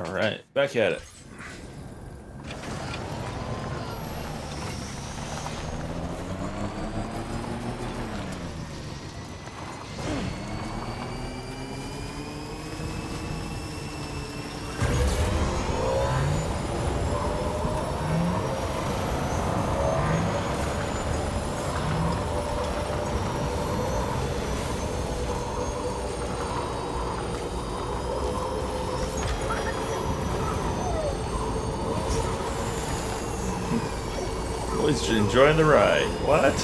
Alright, back at it. Always enjoying the ride. What?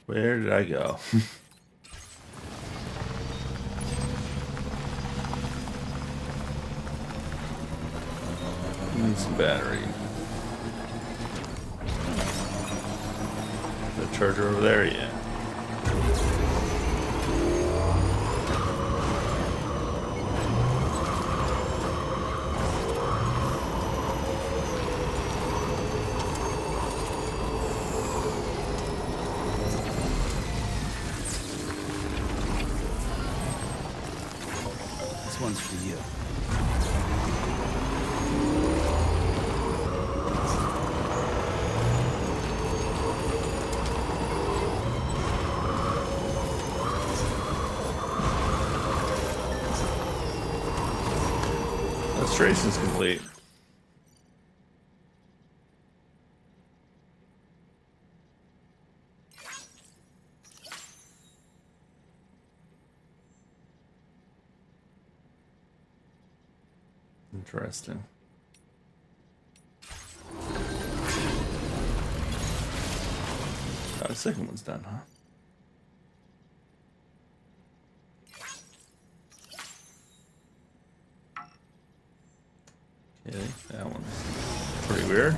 Where did I go? Need some battery. The charger over there, yeah. This one's for you. Illustration's complete. Interesting. Oh, the second one's done, huh? Okay, that one's pretty weird.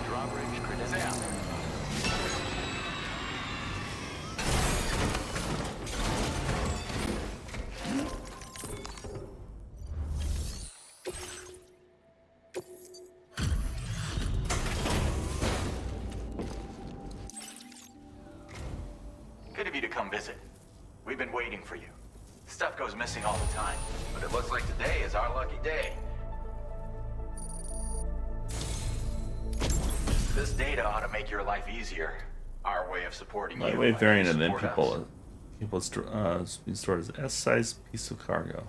Drawbridge credential. Good of you to come visit. We've been waiting for you. Stuff goes missing all the time, but it looks like today is our lucky day. This data ought to make your life easier. Our way of supporting you. Lightweight variant, and then support us. people being stored as an S-size piece of cargo.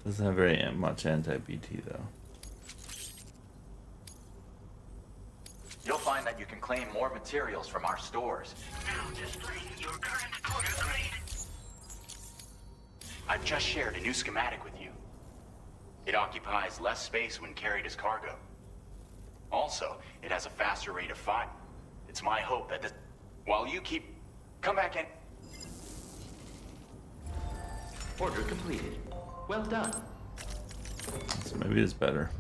Doesn't have very much anti-BT though. You'll find that you can claim more materials from our stores. Now displaying your current porter grade. I've just shared a new schematic with you. It occupies less space when carried as cargo. Also, it has a faster rate of fire. It's my hope that while you keep... Come back in. Order completed. Well done. So maybe it's better.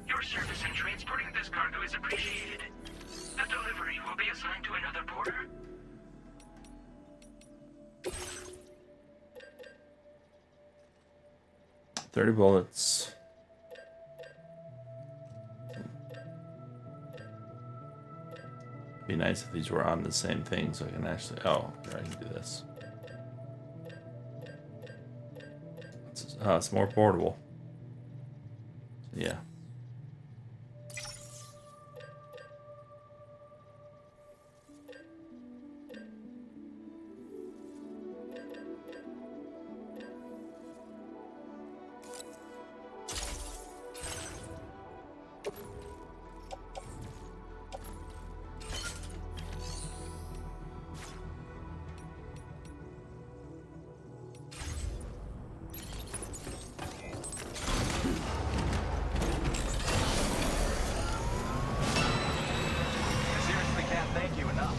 Your service in transporting this cargo is appreciated. The delivery will be assigned to another porter. $30 bullets. Be nice if these were on the same thing so I can actually... Oh, here, I can do this. It's more portable. Yeah. I seriously can't thank you enough.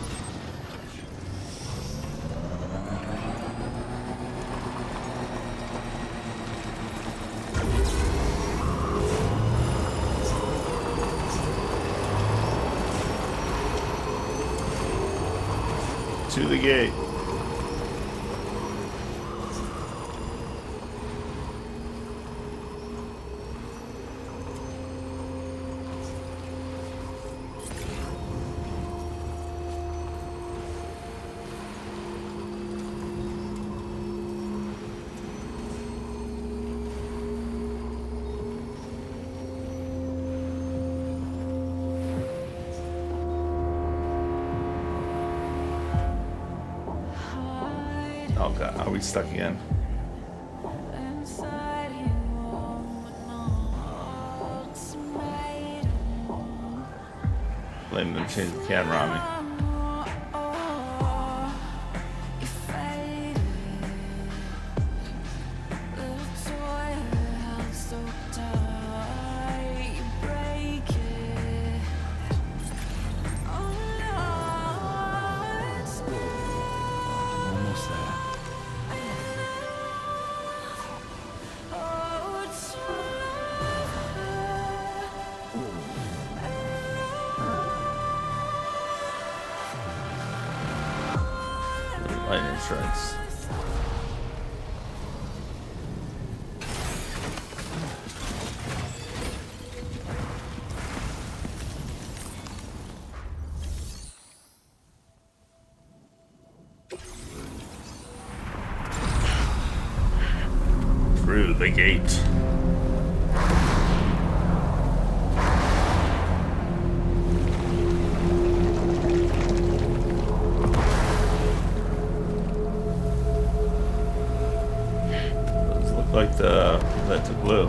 To the gate. Oh god, are we stuck again? Blame them to change the camera on me. Almost there. Lightning strikes. Through the gate. Those look like the that to blue.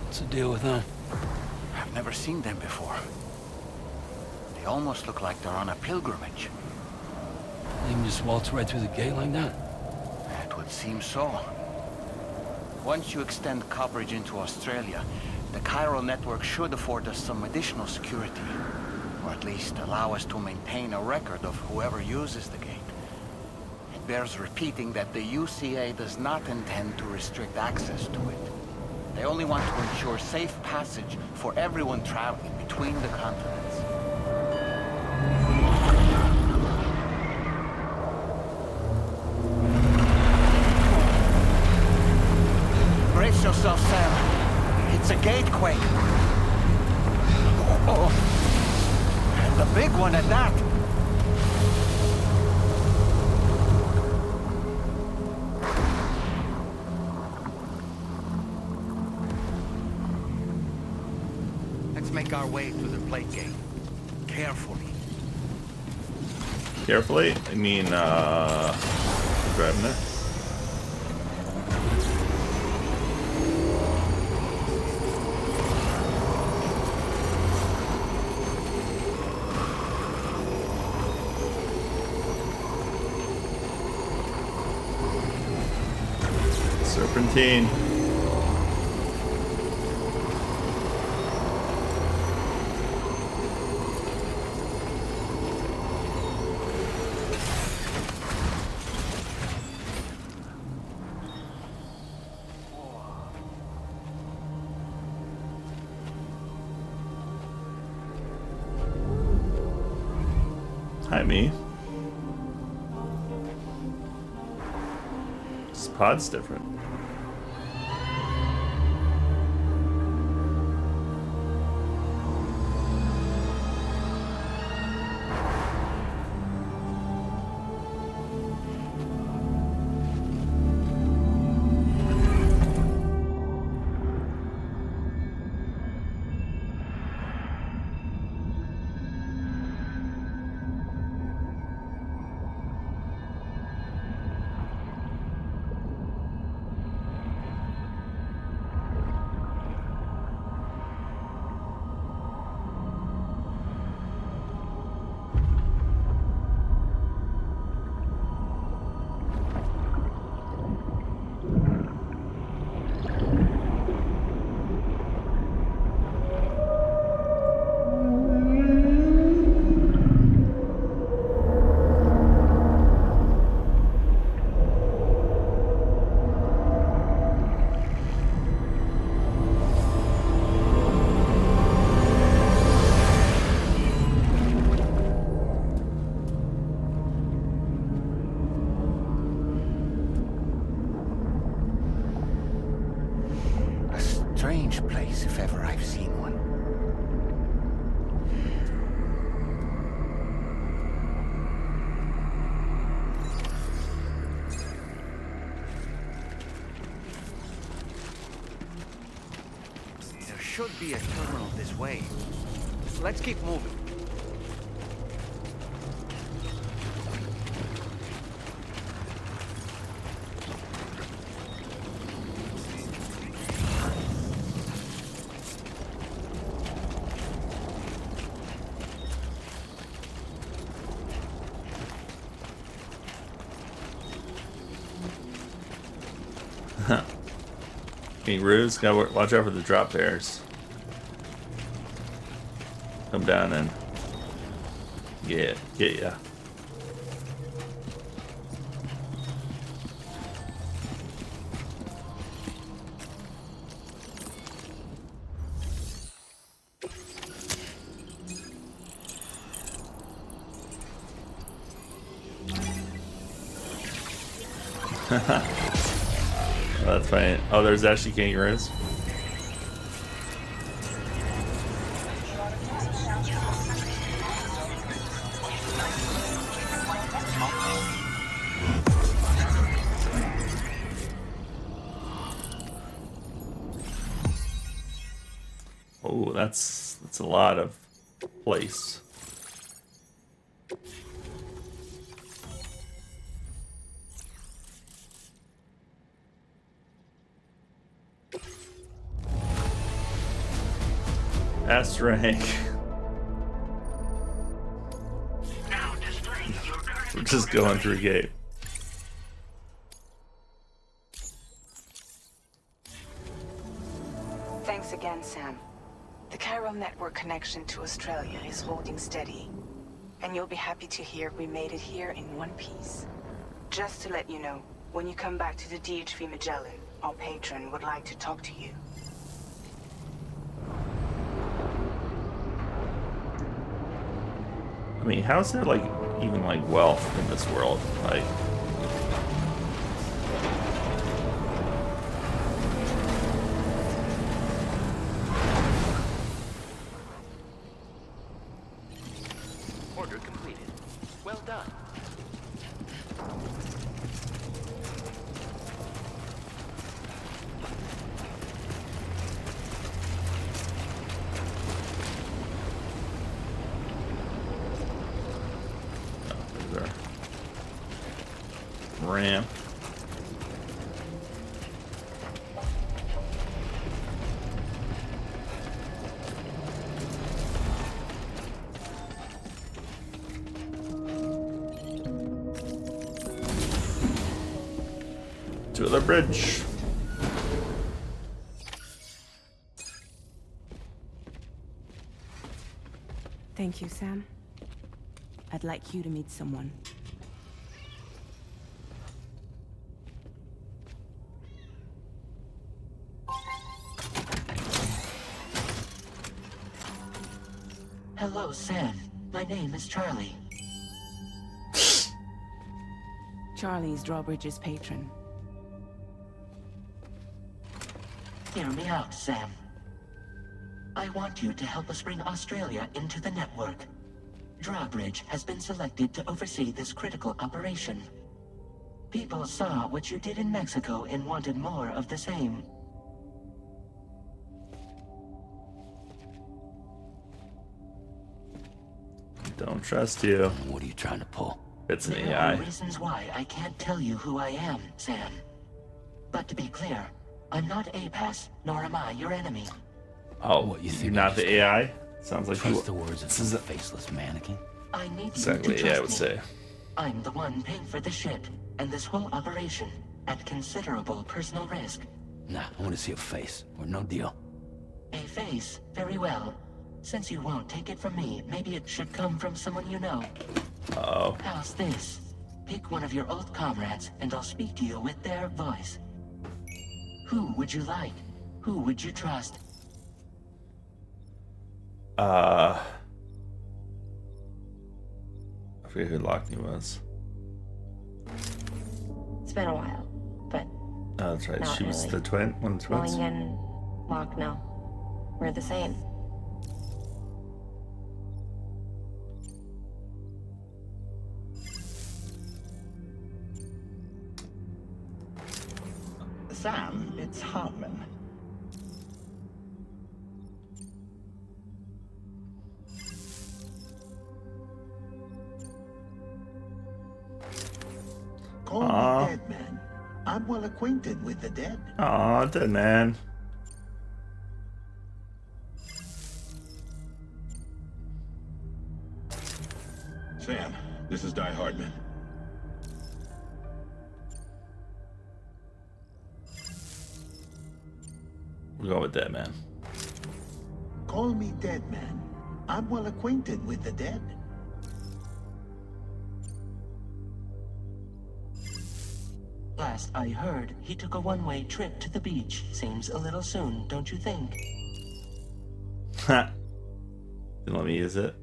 What's the deal with them? I've never seen them before. They almost look like they're on a pilgrimage. They can just waltz right through the gate like that? It would seem so. Once you extend coverage into Australia, the chiral network should afford us some additional security. Or at least allow us to maintain a record of whoever uses the gate. It bears repeating that the UCA does not intend to restrict access to it. They only want to ensure safe passage for everyone traveling between the continents. Brace yourself, Sam. It's a gatequake. Oh. And a big one at that. Let's make our way to the plate gate. Carefully. Carefully? I mean, driving it. Serpentine. Hi, me. This pod's different. strange place if ever I've seen one. There should be a terminal this way. Let's keep moving. Kangaroos, gotta watch out for the drop bears. Come down and get ya. Oh, that's funny. Oh, there's actually kangaroos. Oh, that's a lot of place. S rank. Now display your current We're just going through gate. Thanks again, Sam. The chiral network connection to Australia is holding steady. And you'll be happy to hear we made it here in one piece. Just to let you know, when you come back to the DHV Magellan, our patron would like to talk to you. I mean, how's there like even like wealth in this world? Like, Order completed. Well done. there's our ramp. To the bridge. Thank you, Sam. I'd like you to meet someone. Hello, Sam. My name is Charlie. Charlie's Drawbridge's patron. Hear me out, Sam. I want you to help us bring Australia into the network. Drawbridge has been selected to oversee this critical operation. People saw what you did in Mexico and wanted more of the same. Don't trust you. What are you trying to pull? It's an There are AI. reasons why I can't tell you who I am, Sam. But to be clear, I'm not APAS, nor am I your enemy. Oh, What, you you're think not I the just AI? Sounds like you. Trust the words of This is some faceless mannequin? I need exactly you to yeah, I trust would me. say. I'm the one paying for the ship and this whole operation at considerable personal risk. Nah, I want to see a face, or no deal. A face, very well. Since you won't take it from me, maybe it should come from someone you know. Uh-oh. How's this? Pick one of your old comrades, and I'll speak to you with their voice. Who would you like? Who would you trust? I forget who Lockney was. It's been a while, but Oh, that's right. Not She was really. the twin, one of the twins. Mulligan Mark, no. We're the same. Sam, it's Hartman. Call me Dead Man. I'm well acquainted with the dead. Aw, dead man. Sam, this is Die Hardman. We'll go with dead man. Call me Dead Man. I'm well acquainted with the dead. Last I heard, he took a one-way trip to the beach. Seems a little soon, don't you think? Ha. Didn't let me use it.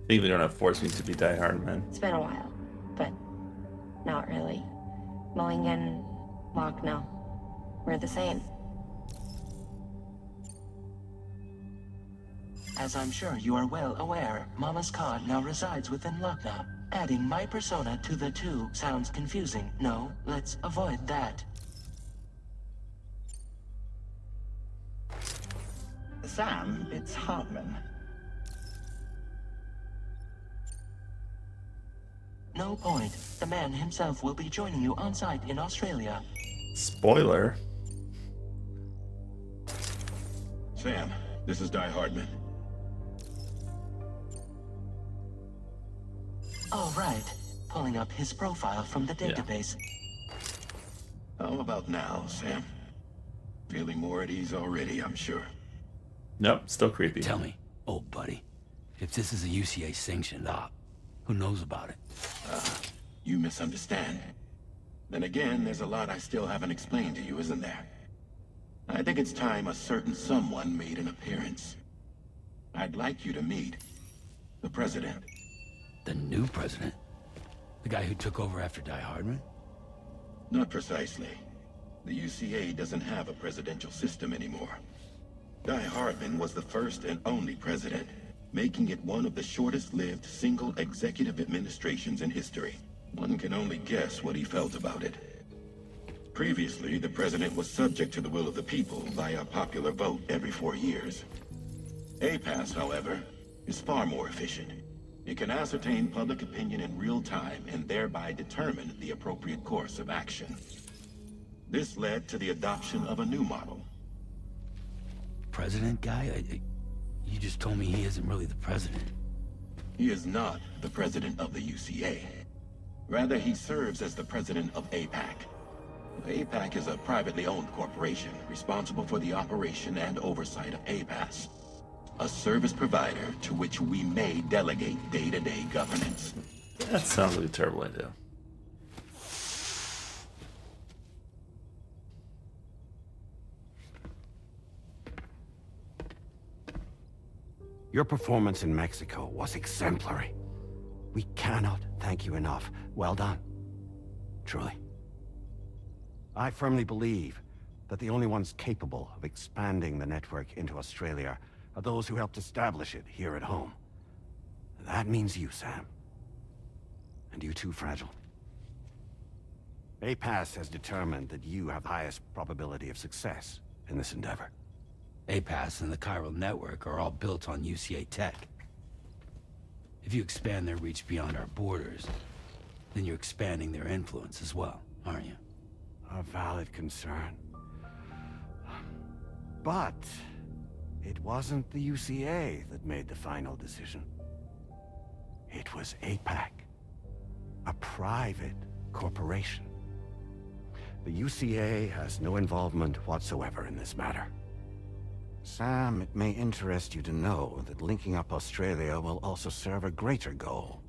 Think they're gonna force me to be Die Hard, man. It's been a while, but not really. Mulligan, Mark, no. We're the same. As I'm sure you are well aware, Mama's card now resides within Lockdown. Adding my persona to the two sounds confusing. No, let's avoid that. Sam, it's Hartman. No point. The man himself will be joining you on site in Australia. Spoiler. Sam, this is Die Hardman. All right. Pulling up his profile from the database. How about now, Sam? Feeling more at ease already, I'm sure. Nope, still creepy. Tell me, old buddy, if this is a UCA sanctioned op, who knows about it? You misunderstand. Then again, there's a lot I still haven't explained to you, isn't there? I think it's time a certain someone made an appearance. I'd like you to meet the president. The new president? The guy who took over after Die Hardman? Not precisely. The UCA doesn't have a presidential system anymore. Die Hardman was the first and only president, making it one of the shortest-lived single executive administrations in history. One can only guess what he felt about it. Previously, the president was subject to the will of the people via a popular vote every 4 years. APAS, however, is far more efficient. It can ascertain public opinion in real time and thereby determine the appropriate course of action. This led to the adoption of a new model. President guy? You just told me he isn't really the president. He is not the president of the UCA. Rather, he serves as the president of APAC. APAC is a privately owned corporation responsible for the operation and oversight of APAS, a service provider to which we may delegate day-to-day governance. That sounds like a terrible idea. Your performance in Mexico was exemplary. We cannot thank you enough. Well done. Truly. I firmly believe that the only ones capable of expanding the network into Australia are those who helped establish it here at home. That means you, Sam. And you too, Fragile. APAS has determined that you have the highest probability of success in this endeavor. APAS and the chiral network are all built on UCA tech. If you expand their reach beyond our borders, then you're expanding their influence as well, aren't you? A valid concern. But it wasn't the UCA that made the final decision. It was APAC, a private corporation. The UCA has no involvement whatsoever in this matter. Sam, it may interest you to know that linking up Australia will also serve a greater goal.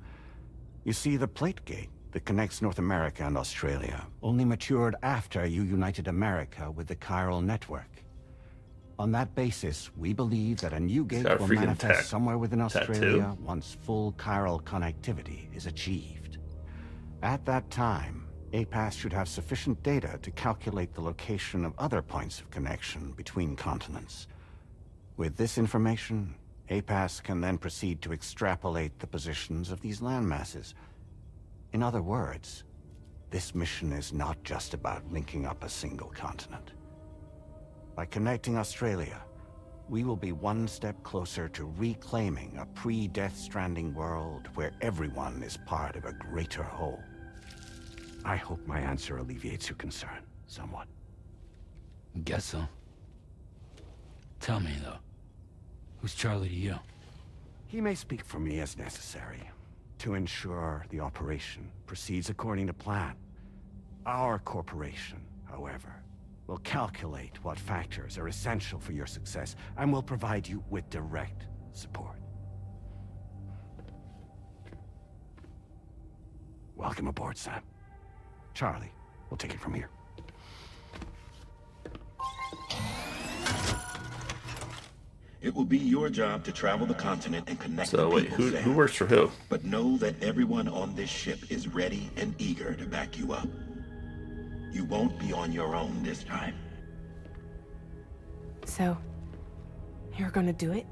You see, the plate gate that connects North America and Australia only matured after you united America with the chiral network. On that basis, we believe that a new gate will manifest somewhere within Australia once full chiral connectivity is achieved. At that time, APAS should have sufficient data to calculate the location of other points of connection between continents. With this information, APAS can then proceed to extrapolate the positions of these landmasses. In other words, this mission is not just about linking up a single continent. By connecting Australia, we will be one step closer to reclaiming a pre-Death Stranding world where everyone is part of a greater whole. I hope my answer alleviates your concern somewhat. Guess so. Tell me, though. Who's Charlie to you? He may speak for me as necessary to ensure the operation proceeds according to plan. Our corporation, however, will calculate what factors are essential for your success and will provide you with direct support. Welcome aboard, Sam. Charlie, we'll take it from here. It will be your job to travel the continent and connect So the wait, people, who Sam. works for who? But know that everyone on this ship is ready and eager to back you up. You won't be on your own this time. So, you're gonna do it?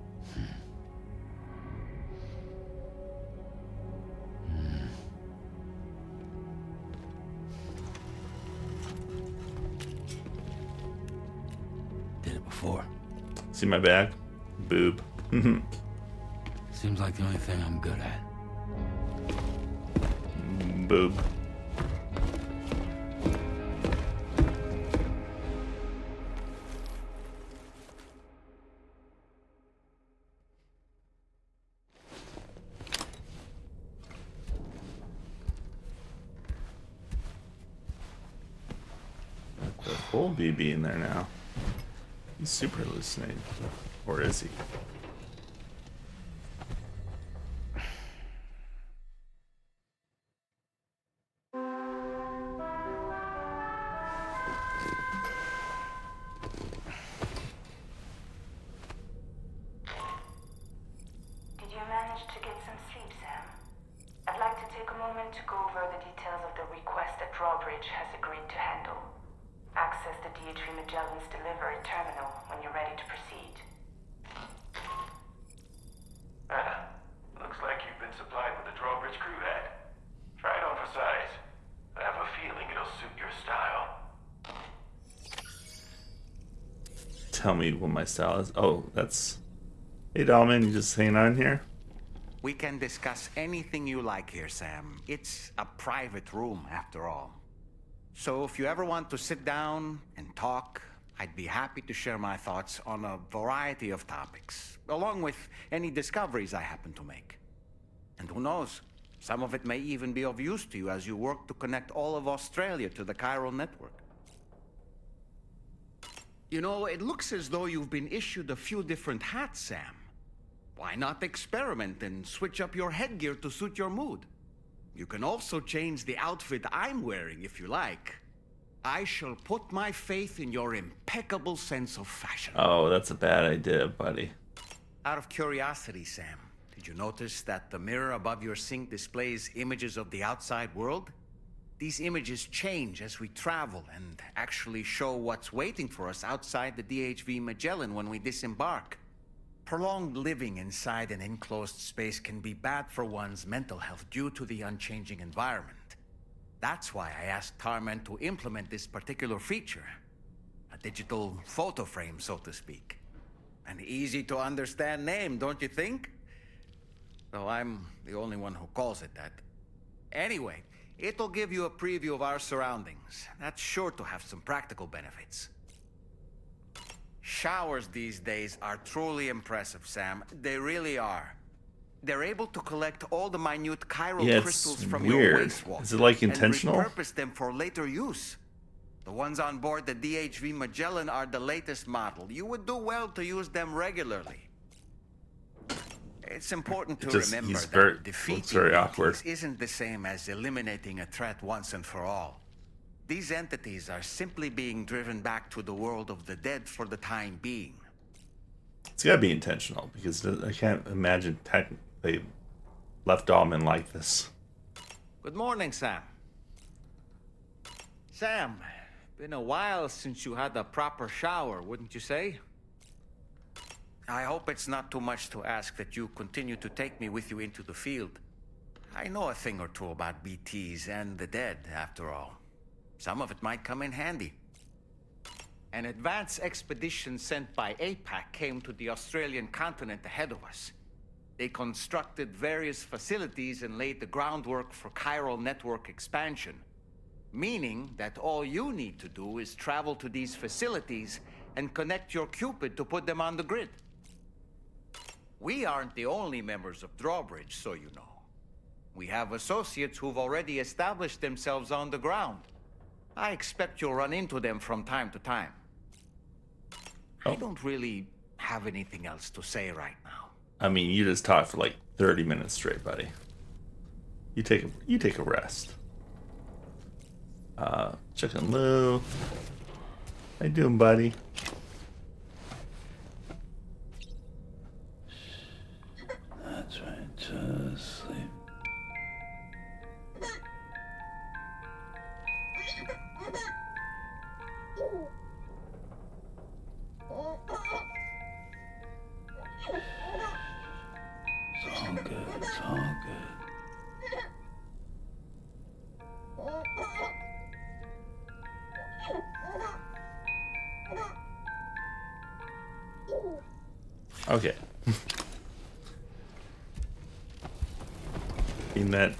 Did it before. See my bag? Boob. Seems like the only thing I'm good at. Boob. The full BB in there now. He's super hallucinating. Or is he? Did you manage to get some sleep, Sam? I'd like to take a moment to go over the details of the request that Drawbridge has agreed to handle. Access the DHV Magellan's delivery terminal when you're ready to proceed. Looks like you've been supplied with a Drawbridge crew head. Try it on for size. I have a feeling it'll suit your style. Tell me what my style is. Oh, that's... Hey, Dalman, you just hanging on here? We can discuss anything you like here, Sam. It's a private room, after all. So if you ever want to sit down and talk, I'd be happy to share my thoughts on a variety of topics, along with any discoveries I happen to make. And who knows, some of it may even be of use to you as you work to connect all of Australia to the chiral network. You know, it looks as though you've been issued a few different hats, Sam. Why not experiment and switch up your headgear to suit your mood? You can also change the outfit I'm wearing if you like. I shall put my faith in your impeccable sense of fashion. Oh, that's a bad idea, buddy. Out of curiosity, Sam, did you notice that the mirror above your sink displays images of the outside world? These images change as we travel and actually show what's waiting for us outside the DHV Magellan when we disembark. Prolonged living inside an enclosed space can be bad for one's mental health due to the unchanging environment. That's why I asked Tarman to implement this particular feature. A digital photo frame, so to speak. An easy to understand name, don't you think? Though I'm the only one who calls it that. Anyway, it'll give you a preview of our surroundings. That's sure to have some practical benefits. Showers these days are truly impressive, Sam. They really are. They're able to collect all the minute chiral crystals from your wastewater. Is it like intentional? And repurpose them for later use. The ones on board the DHV Magellan are the latest model. You would do well to use them regularly. It's important to remember that defeating entities isn't the same as eliminating a threat once and for all. These entities are simply being driven back to the world of the dead for the time being. It's gotta be intentional, because I can't imagine they left Dahlman like this. Good morning, Sam. Sam, been a while since you had a proper shower, wouldn't you say? I hope it's not too much to ask that you continue to take me with you into the field. I know a thing or two about BTs and the dead, after all. Some of it might come in handy. An advance expedition sent by APAC came to the Australian continent ahead of us. They constructed various facilities and laid the groundwork for chiral network expansion. Meaning that all you need to do is travel to these facilities and connect your Cupid to put them on the grid. We aren't the only members of Drawbridge, so you know. We have associates who've already established themselves on the ground. I expect you'll run into them from time to time. I don't really have anything else to say right now. I mean, you just talked for like 30 minutes straight, buddy. You take a rest. Chicken Lou. How you doing, buddy? That's right, just sleep. It's all good, it's all good. Okay. Being that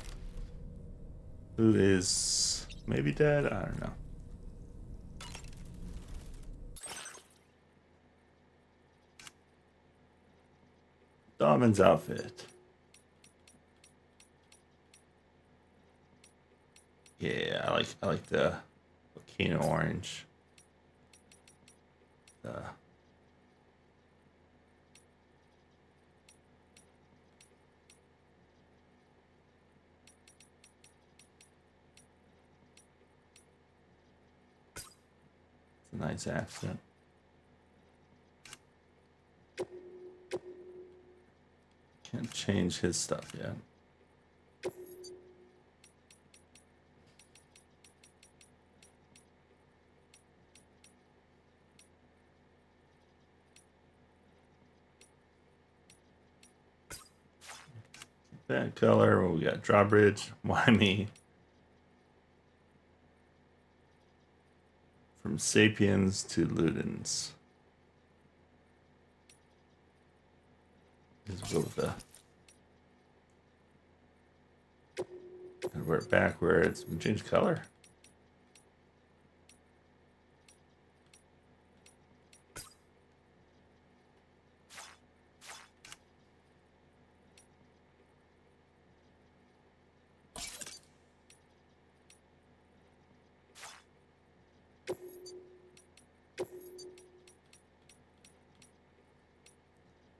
who is maybe dead? I don't know. Domin's outfit. Yeah, I like the volcano orange. It's a nice accent. Can't change his stuff yet. That color. We got Drawbridge. Why me? From Sapiens to Ludens. Just go with the. And wear it backwards. We change color.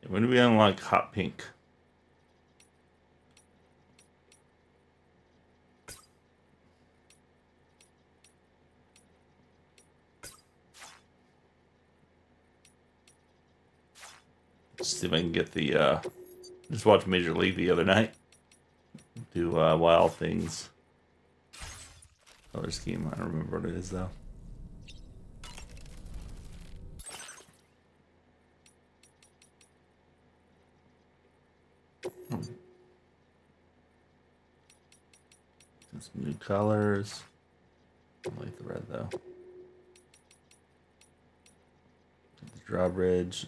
When do we unlock hot pink? Let's see if I can get the just watched Major League the other night. Do Wild Things. Color scheme. I don't remember what it is though. Some new colors. I like the red though. The drawbridge.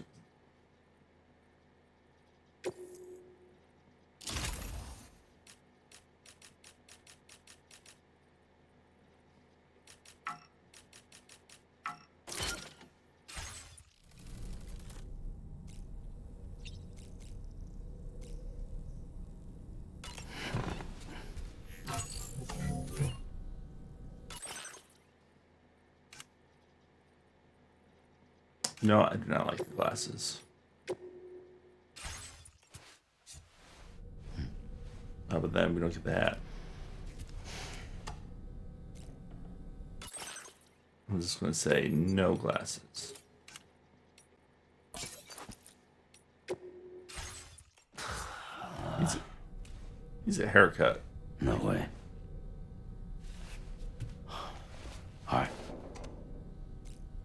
No, I do not like the glasses. How about that? We don't get the hat. I'm just going to say no glasses. He's a haircut. No way.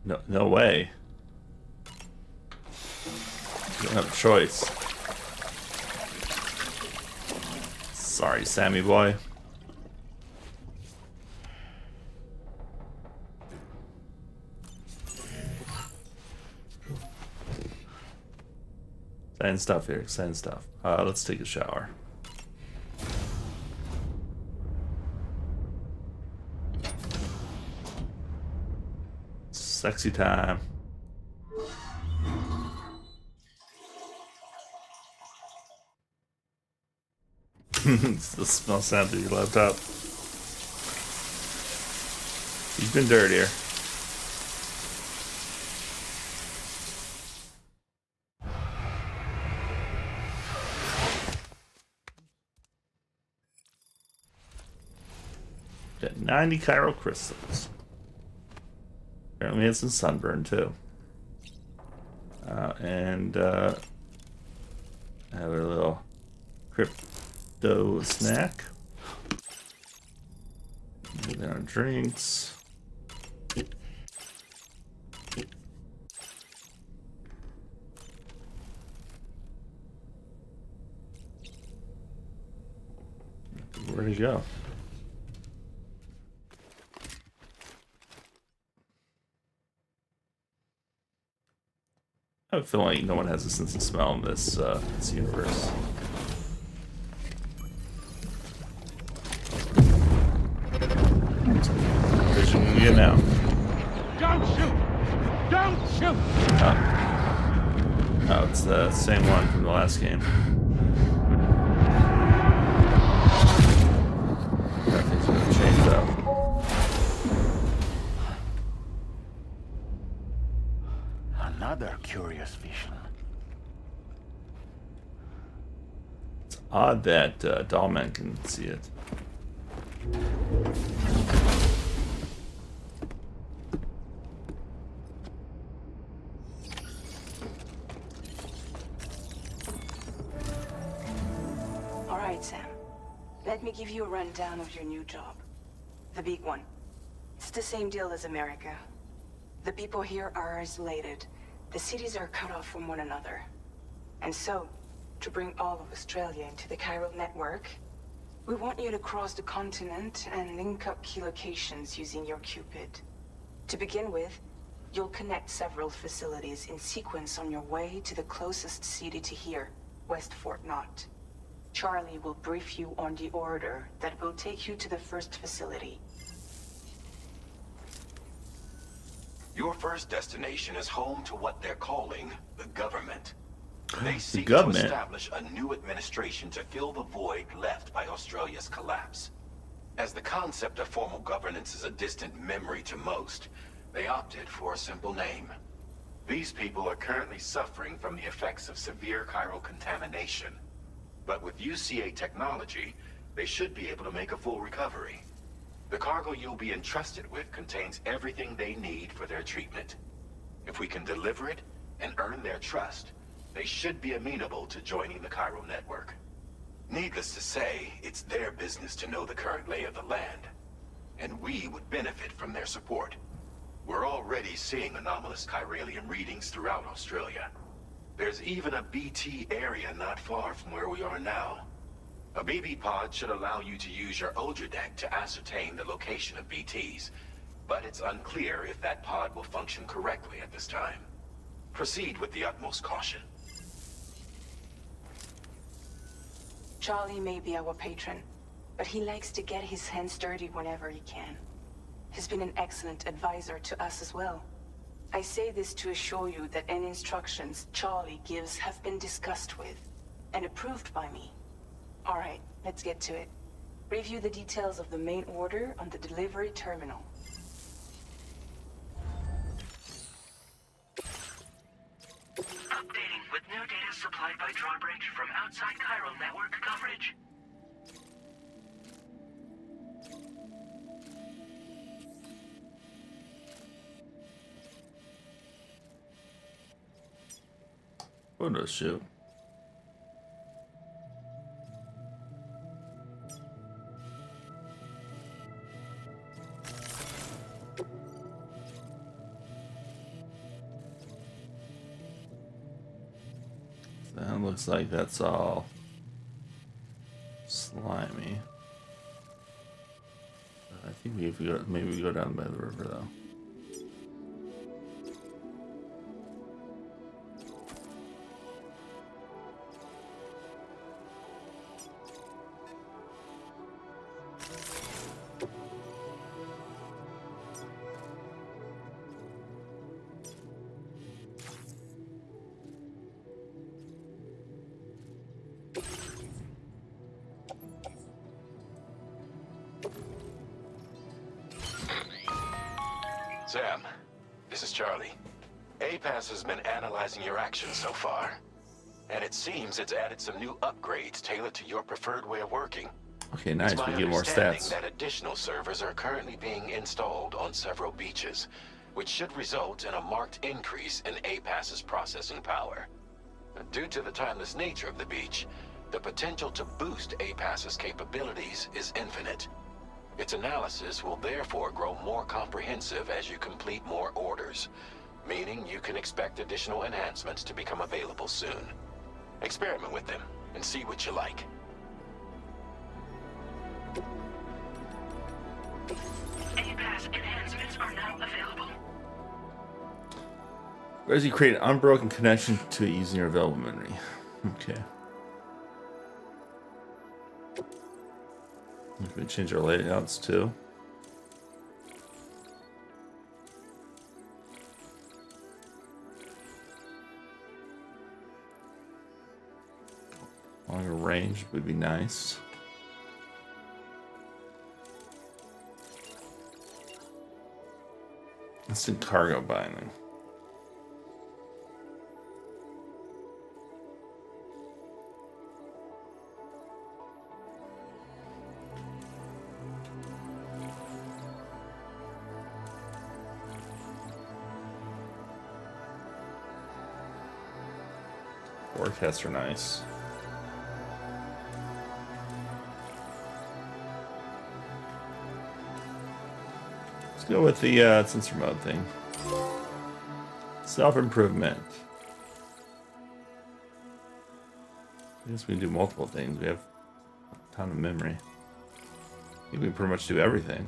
No way. You don't have a choice. Sorry, Sammy boy. Exciting stuff here, exciting stuff. Let's take a shower. Sexy time. It's the smell sound through your laptop. He's been dirtier. Got 90 chiral crystals. Apparently had some sunburn too. And have a little crypto snack. And our drinks. Where'd he go? I have a feeling like no one has a sense of smell in this universe. Vision you now. Don't shoot! Don't shoot! Oh, it's the same one from the last game. Things are gonna change up. Another curious vision. It's odd that Dollman can see it. All right, Sam. Let me give you a rundown of your new job. The big one. It's the same deal as America. The people here are isolated. The cities are cut off from one another. And so, to bring all of Australia into the chiral network, we want you to cross the continent and link up key locations using your Cupid. To begin with, you'll connect several facilities in sequence on your way to the closest city to here, West Fort Knott. Charlie will brief you on the order that will take you to the first facility. Your first destination is home to what they're calling the government. They seek The government? to establish a new administration to fill the void left by Australia's collapse. As the concept of formal governance is a distant memory to most, they opted for a simple name. These people are currently suffering from the effects of severe chiral contamination. But with UCA technology, they should be able to make a full recovery. The cargo you'll be entrusted with contains everything they need for their treatment. If we can deliver it and earn their trust, they should be amenable to joining the chiral network. Needless to say, it's their business to know the current lay of the land, and we would benefit from their support. We're already seeing anomalous chiralium readings throughout Australia. There's even a BT area not far from where we are now. A BB pod should allow you to use your Ultra deck to ascertain the location of BTs, but it's unclear if that pod will function correctly at this time. Proceed with the utmost caution. Charlie may be our patron, but he likes to get his hands dirty whenever he can. He's been an excellent advisor to us as well. I say this to assure you that any instructions Charlie gives have been discussed with and approved by me. All right, let's get to it. Review the details of the main order on the delivery terminal. Updating with new data supplied by Drawbridge from outside chiral network coverage. Photo shoot. That looks like that's all slimy. I think maybe we go down by the river though. Sam, this is Charlie. APAS has been analyzing your actions so far, and it seems it's added some new upgrades tailored to your preferred way of working. Okay, nice. It's my We get more understanding stats. that additional servers are currently being installed on several beaches, which should result in a marked increase in APAS's processing power. Due to the timeless nature of the beach, the potential to boost APAS's capabilities is infinite. Its analysis will therefore grow more comprehensive as you complete more orders, meaning you can expect additional enhancements to become available soon. Experiment with them and see what you like. APAS enhancements are now available. Whereas you create an unbroken connection to it using your available memory. Okay. We can change our layouts too. Longer range would be nice. Instant cargo binding. Forecasts are nice. Let's go with the sensor mode thing. Self-improvement. I guess we can do multiple things. We have a ton of memory. I think we can pretty much do everything.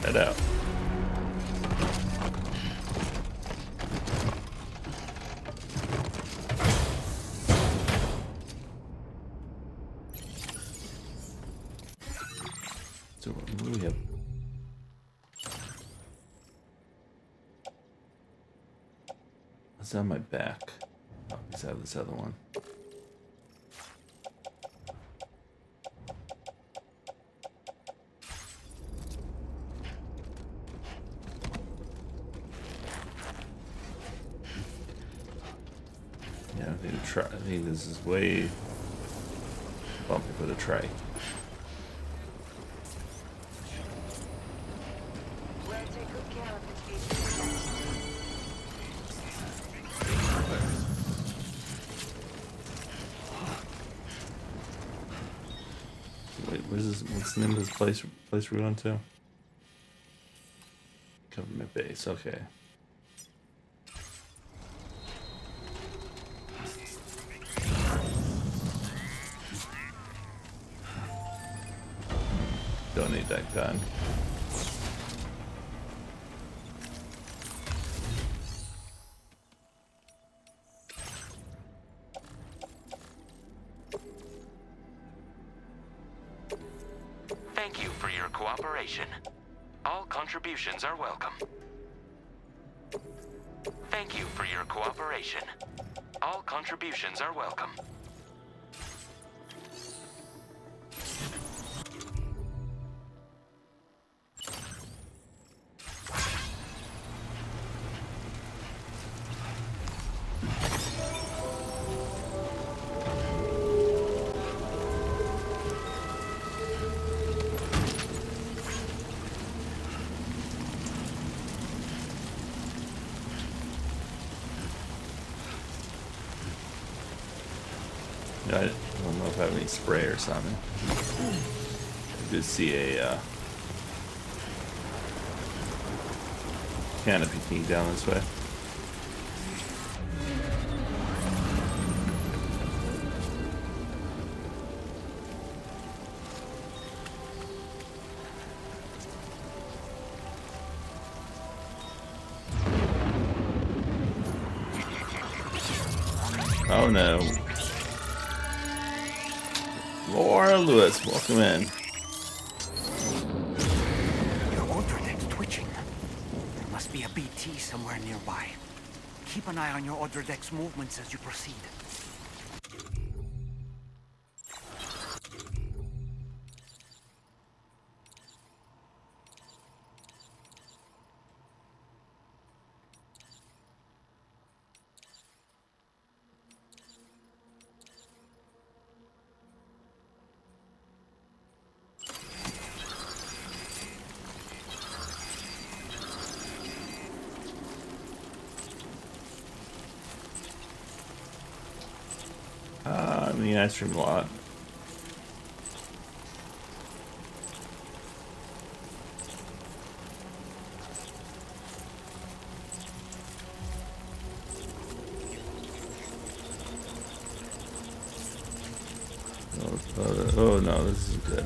Head out. So what do we have? What's on my back? Oh, let's have this other one. I think this is way bumpy for the tray. Wait, what's the name of this place we're going to? Government base, okay. Don't need that gun. Thank you for your cooperation. All contributions are welcome. Thank you for your cooperation. All contributions are welcome. Yeah, I don't know if I have any spray or something. I did see a canopy thing down this way. Oh no. Laura Lewis, welcome in. Your order deck's twitching. There must be a BT somewhere nearby. Keep an eye on your order deck's movements as you proceed. I mean, I stream a lot. Oh no, this isn't good.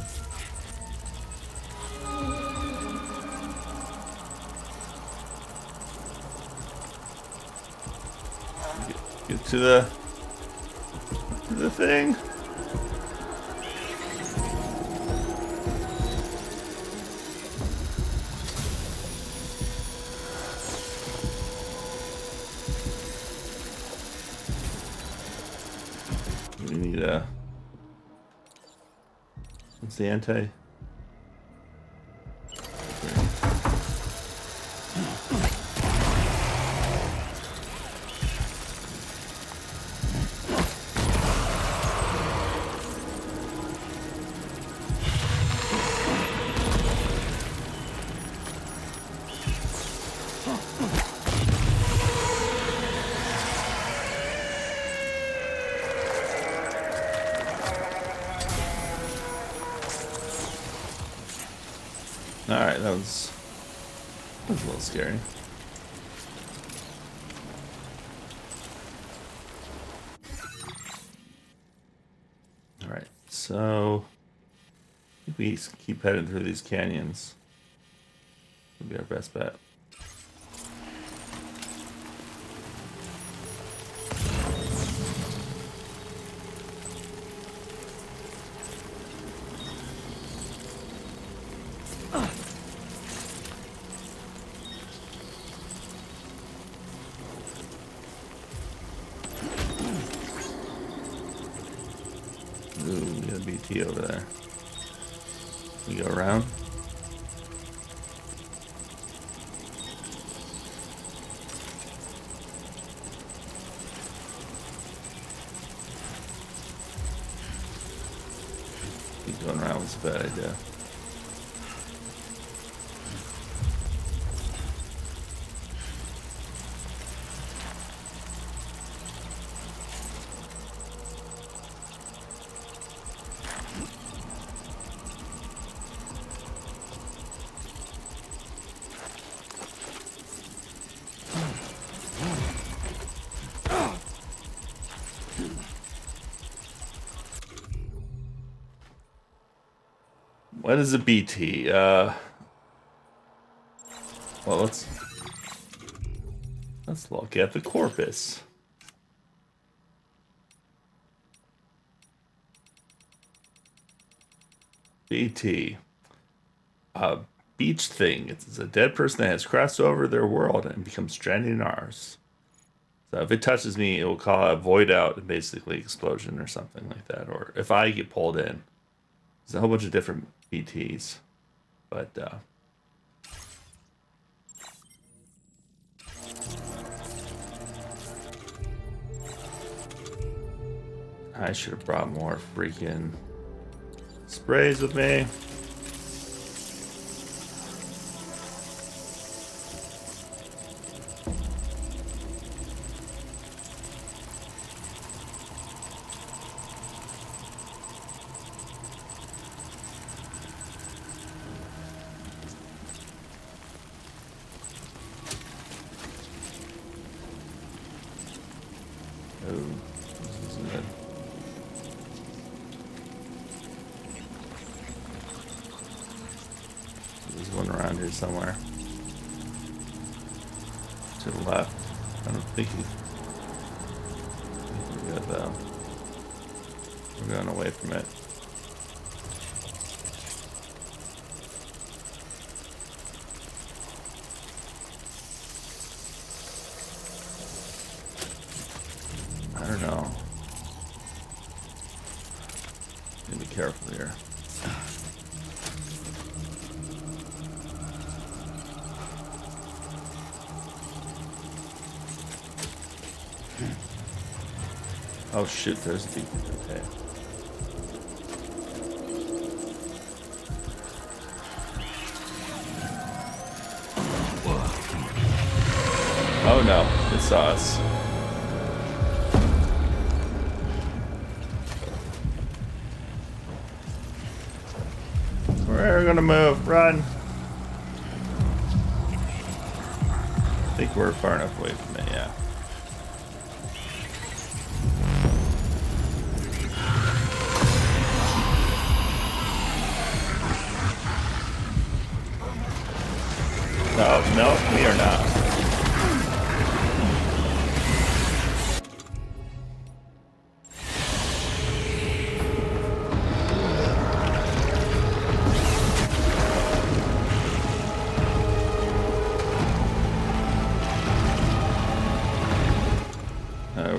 Get to the thing. We need a. What's the anti? Alright, that was a little scary. Alright, so I think we keep heading through these canyons. Would be our best bet. Ooh, we got a BT over there. We go around. Keep going around was a bad idea. What is a BT? Well, let's look at the corpus. BT. Beach thing. It's a dead person that has crossed over their world and becomes stranded in ours. So if it touches me, it will call a void out, basically explosion or something like that. Or if I get pulled in. There's a whole bunch of different BTs. But I should have brought more freaking sprays with me. This is good. There's one around here somewhere. To the left. I don't think we're good though. We're going away from it. I don't know. Need to be careful here. Oh shit, there's the... Okay. Oh no, it saw us. We're gonna move, run! I think we're far enough away from it, yeah. No, we are not.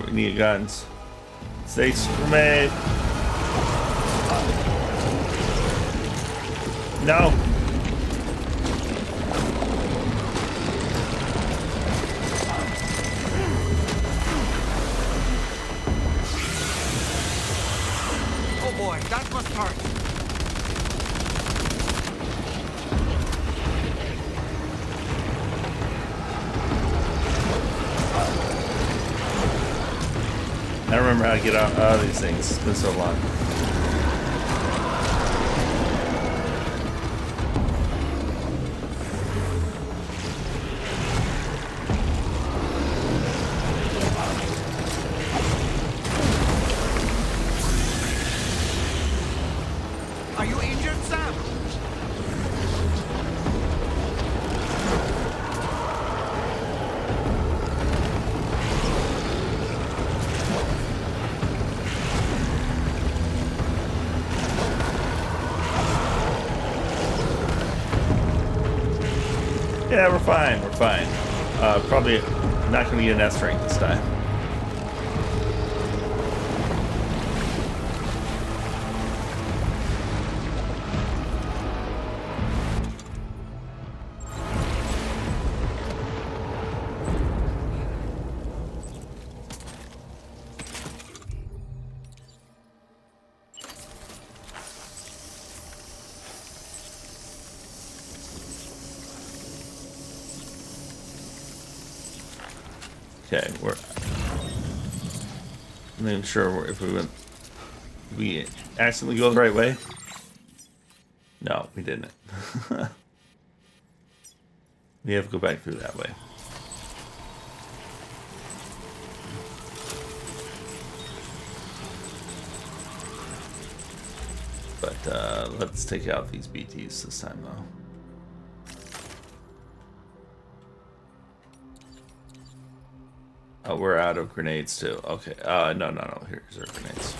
We need guns. States were made. No. Oh boy, that must hurt. I don't remember how to get out of these things. It's been so long. Are you injured, Sam? Yeah, we're fine. We're fine. Probably not going to get an S rank this time. Okay, we're not even sure if we accidentally go the right way. No, we didn't. We have to go back through that way. But let's take out these BTs this time though. Oh, we're out of grenades too. Okay. No. Here's our grenades.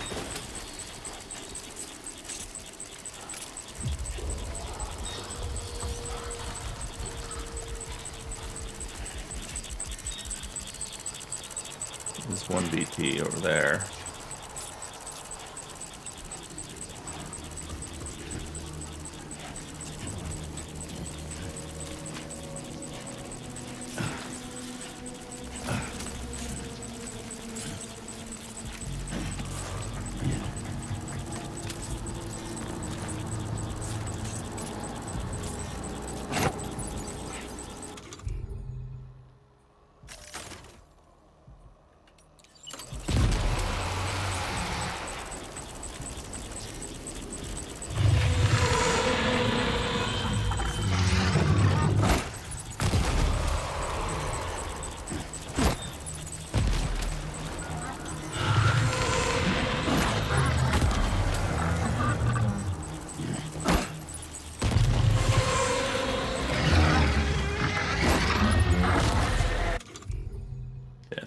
There's one BT over there.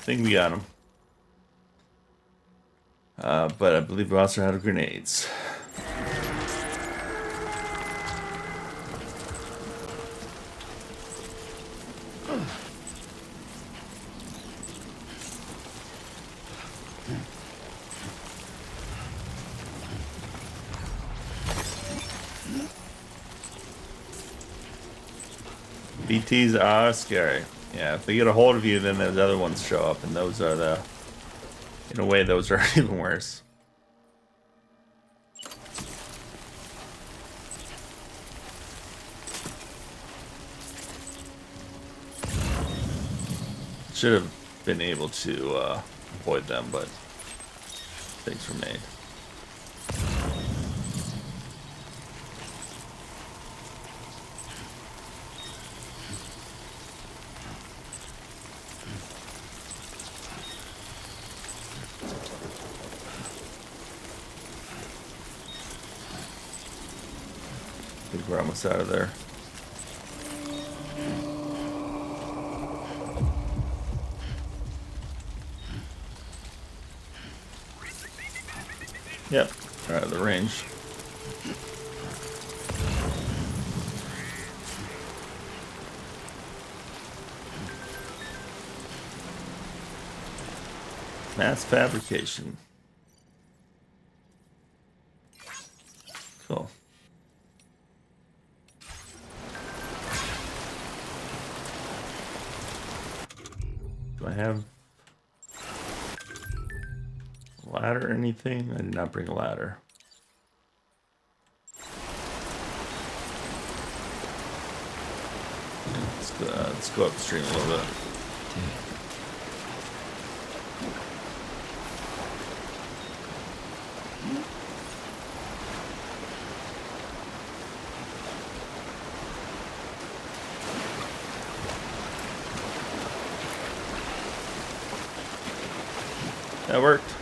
think we got him. But I believe we also had grenades. BTs are scary. Yeah, if they get a hold of you, then those other ones show up, and those are the... In a way, those are even worse. Should have been able to avoid them, but mistakes were made. I think we're almost out of there. Yep, we're out of the range. Mass fabrication. Cool. Do I have a ladder or anything? I did not bring a ladder. Let's go upstream a little bit. That worked.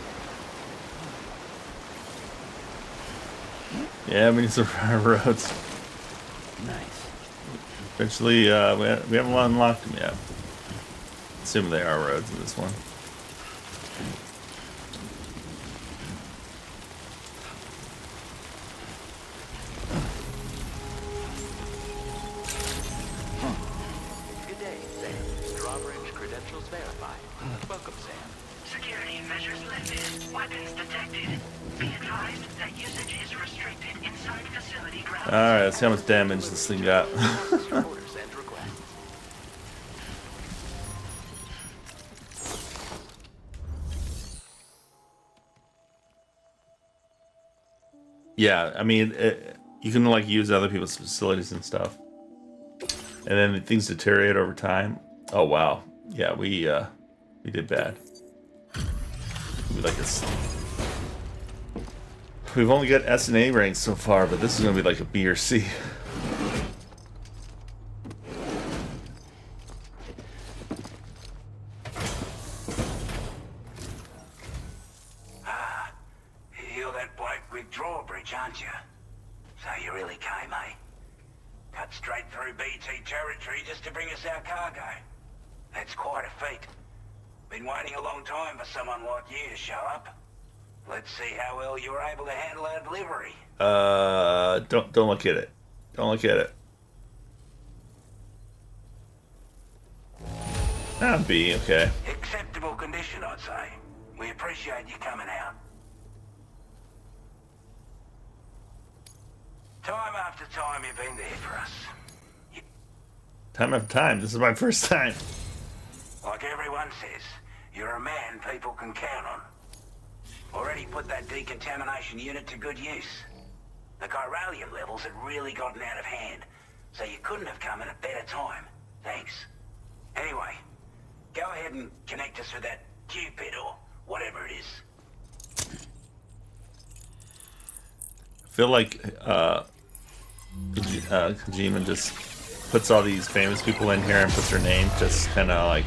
Yeah, we need some roads. Nice. Eventually, we haven't unlocked them yet. Assume they are roads in this one. Good day, Sam. Drawbridge credentials verified. Welcome, Sam. Security measures lifted. Weapons detected. Be advised that usage is restricted inside facility grounds. Alright, let's see how much damage this thing got. Yeah, I mean, you can like use other people's facilities and stuff, and then things deteriorate over time. Oh wow, yeah, we did bad. We like this. We've only got S and A ranks so far, but this is gonna be like a B or C. You're that bloke with drawbridge, aren't you? So you really came, eh? Cut straight through BT territory just to bring us our cargo. That's quite a feat. Been waiting a long time for someone like you to show up. Let's see how well you were able to handle our delivery. Don't look at it. Don't look at it. B, okay. Acceptable condition, I'd say. We appreciate you coming out. Time after time you've been there for us. Time after time. This is my first time. Like everyone says, you're a man people can count on. Already put that decontamination unit to good use. The chiralium levels had really gotten out of hand, so you couldn't have come at a better time. Thanks. Anyway, go ahead and connect us with that Cupid or whatever it is. I feel like Kojima just puts all these famous people in here and puts their name, just kind of like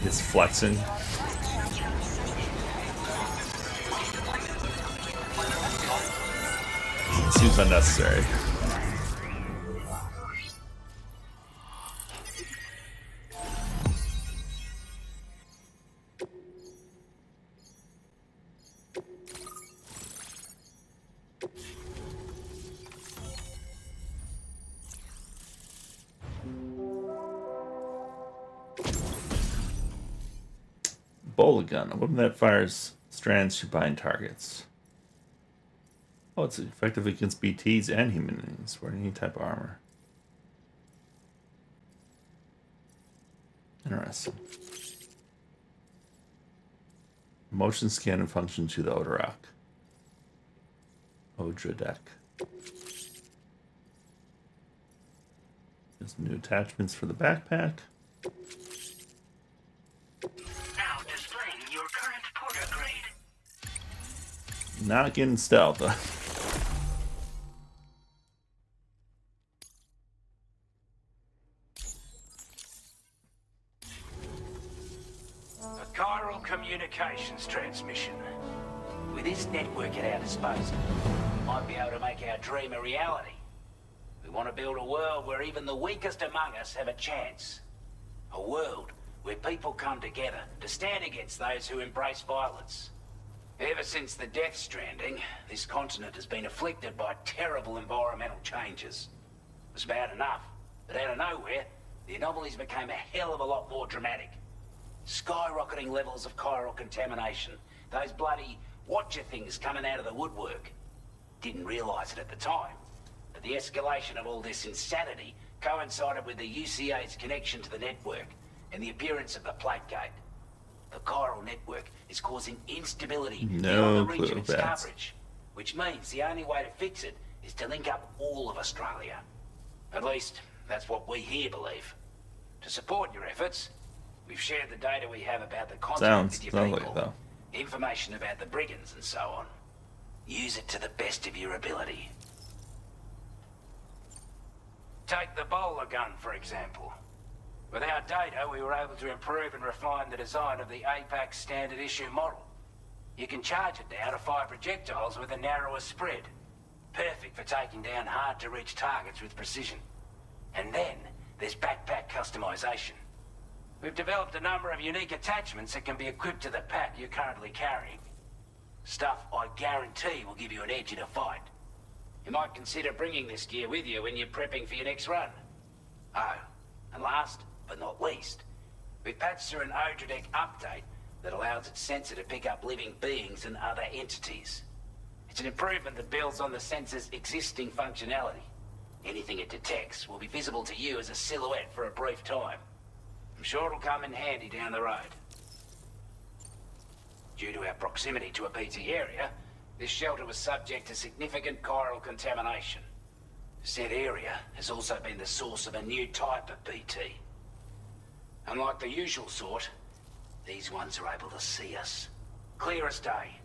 is flexing. It seems unnecessary. Ebola gun, a weapon that fires strands to bind targets. Oh, it's effective against BTs and human beings wearing any type of armor. Interesting. Motion scan and function to the Odrak. Odradek. There's new attachments for the backpack. Now displaying your current porter grade. Not getting stealth. A chiral communications transmission. With this network at our disposal, we might be able to make our dream a reality. We want to build a world where even the weakest among us have a chance. A world where people come together to stand against those who embrace violence. Ever since the Death Stranding, this continent has been afflicted by terrible environmental changes. It was bad enough, but out of nowhere, the anomalies became a hell of a lot more dramatic. Skyrocketing levels of chiral contamination. Those bloody watcher things coming out of the woodwork. Didn't realize it at the time, but the escalation of all this insanity coincided with the UCA's connection to the network and the appearance of the plate gate. The chiral network is causing instability beyond the reach of its coverage, which means the only way to fix it is to link up all of Australia. At least, that's what we here believe. To support your efforts, we've shared the data we have about the continent with your people, though. information about the brigands and so on. Use it to the best of your ability. Take the bowler gun, for example. With our data, we were able to improve and refine the design of the APAC standard issue model. You can charge it now to fire projectiles with a narrower spread. Perfect for taking down hard-to-reach targets with precision. And then, there's backpack customization. We've developed a number of unique attachments that can be equipped to the pack you're currently carrying. Stuff I guarantee will give you an edge in a fight. You might consider bringing this gear with you when you're prepping for your next run. Oh, and last but not least, we've patched through an Odradek update that allows its sensor to pick up living beings and other entities. It's an improvement that builds on the sensor's existing functionality. Anything it detects will be visible to you as a silhouette for a brief time. I'm sure it'll come in handy down the road. Due to our proximity to a BT area, this shelter was subject to significant chiral contamination. Said area has also been the source of a new type of BT. Unlike the usual sort, these ones are able to see us. Clear as day.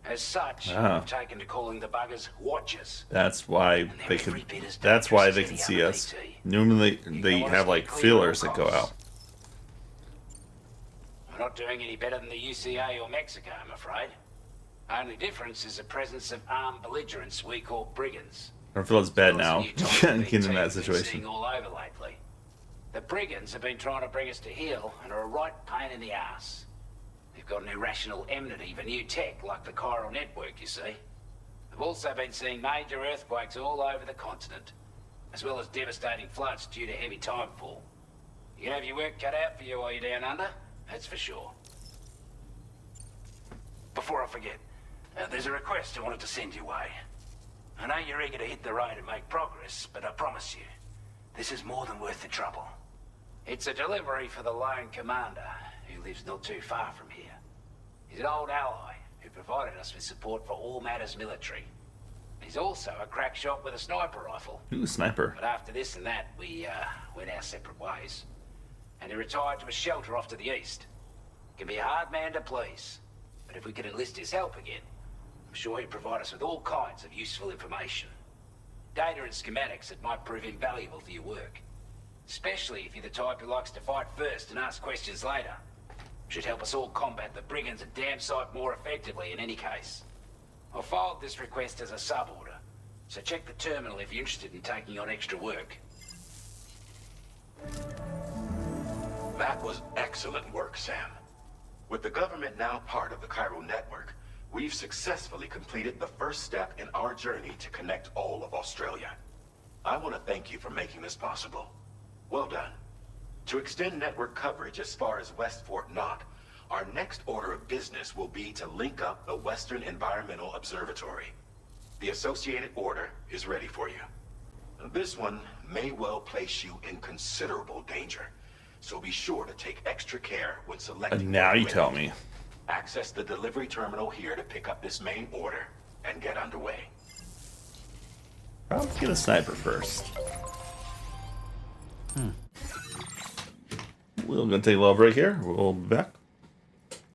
As such, we've taken to calling the buggers Watchers. That's why they could. That's why they can see us. Normally, they have like feelers that go out. We're not doing any better than the UCA or Mexico, I'm afraid. Only difference is the presence of armed belligerents we call brigands. I don't feel as bad now. Getting in that situation. Seeing all over lately. The brigands have been trying to bring us to heel and are a right pain in the ass. They've got an irrational enmity for new tech like the chiral network, you see. They've also been seeing major earthquakes all over the continent, as well as devastating floods due to heavy timefall. You can have your work cut out for you while you're down under, that's for sure. Before I forget, there's a request I wanted to send your way. I know you're eager to hit the road and make progress, but I promise you, this is more than worth the trouble. It's a delivery for the lone commander, who lives not too far from here. He's an old ally who provided us with support for all matters military. He's also a crack shot with a sniper rifle. Ooh, sniper. But after this and that, we went our separate ways. And he retired to a shelter off to the east. Can be a hard man to please, but if we could enlist his help again, I'm sure he'd provide us with all kinds of useful information. Data and schematics that might prove invaluable for your work. Especially if you're the type who likes to fight first and ask questions later. Should help us all combat the brigands a damn sight more effectively in any case. I filed this request as a sub-order, so check the terminal if you're interested in taking on extra work. That was excellent work, Sam. With the government now part of the chiral network, we've successfully completed the first step in our journey to connect all of Australia. I want to thank you for making this possible. Well done. To extend network coverage as far as West Fort Knott, Our next order of business will be to link up the Western Environmental Observatory. The associated order is ready for you. This one may well place you in considerable danger, so be sure to take extra care when selecting. And now you tell me. Access the delivery terminal here to pick up this main order and get underway. I'll get a sniper first. We're gonna take a little break here. We'll be back.